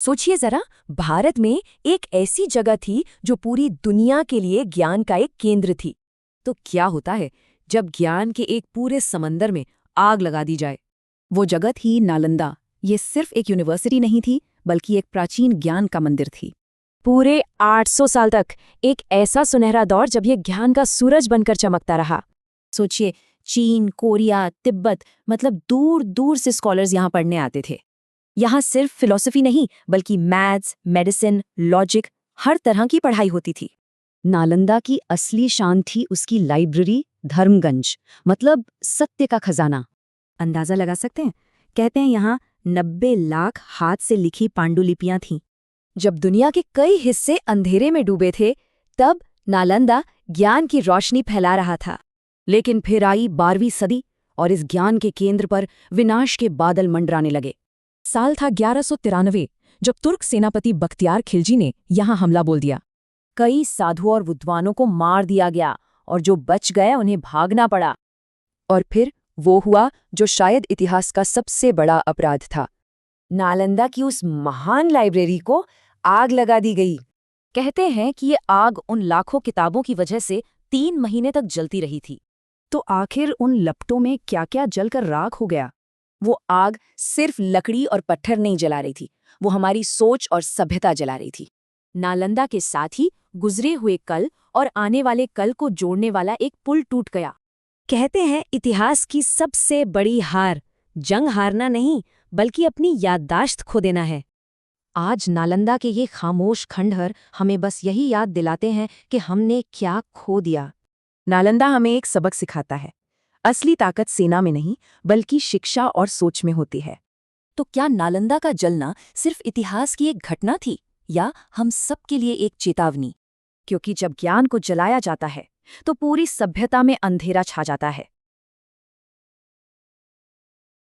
सोचिए जरा, भारत में एक ऐसी जगह थी जो पूरी दुनिया के लिए ज्ञान का एक केंद्र थी। तो क्या होता है जब ज्ञान के एक पूरे समंदर में आग लगा दी जाए? वो जगह थी नालंदा। ये सिर्फ एक यूनिवर्सिटी नहीं थी, बल्कि एक प्राचीन ज्ञान का मंदिर थी। पूरे 800 साल तक एक ऐसा सुनहरा दौर जब ये ज्ञान का सूरज बनकर चमकता रहा। सोचिए, चीन, कोरिया, तिब्बत, मतलब दूर दूर से स्कॉलर्स यहाँ पढ़ने आते थे। यहाँ सिर्फ फिलॉसफी नहीं, बल्कि मैथ्स, मेडिसिन, लॉजिक, हर तरह की पढ़ाई होती थी। नालंदा की असली शान थी उसकी लाइब्रेरी धर्मगंज, मतलब सत्य का खजाना। अंदाजा लगा सकते हैं? कहते हैं यहाँ 90 लाख हाथ से लिखी पांडुलिपियां थीं। जब दुनिया के कई हिस्से अंधेरे में डूबे थे, तब नालंदा ज्ञान की रोशनी फैला रहा था। लेकिन फिर आई 12वीं सदी और इस ज्ञान के केंद्र पर विनाश के बादल मंडराने लगे। साल था 1193, जब तुर्क सेनापति बख्तियार खिलजी ने यहाँ हमला बोल दिया। कई साधुओं और विद्वानों को मार दिया गया और जो बच गए उन्हें भागना पड़ा। और फिर वो हुआ जो शायद इतिहास का सबसे बड़ा अपराध था। नालंदा की उस महान लाइब्रेरी को आग लगा दी गई। कहते हैं कि ये आग उन लाखों किताबों की वजह से 3 महीने तक जलती रही थी। तो आखिर उन लपटों में क्या क्या जलकर राख हो गया? वो आग सिर्फ लकड़ी और पत्थर नहीं जला रही थी, वो हमारी सोच और सभ्यता जला रही थी। नालंदा के साथ ही गुजरे हुए कल और आने वाले कल को जोड़ने वाला एक पुल टूट गया। कहते हैं इतिहास की सबसे बड़ी हार जंग हारना नहीं, बल्कि अपनी याददाश्त खो देना है। आज नालंदा के ये खामोश खंडहर हमें बस यही याद दिलाते हैं कि हमने क्या खो दिया। नालंदा हमें एक सबक सिखाता है, असली ताकत सेना में नहीं, बल्कि शिक्षा और सोच में होती है। तो क्या नालंदा का जलना सिर्फ इतिहास की एक घटना थी, या हम सब के लिए एक चेतावनी? क्योंकि जब ज्ञान को जलाया जाता है तो पूरी सभ्यता में अंधेरा छा जाता है।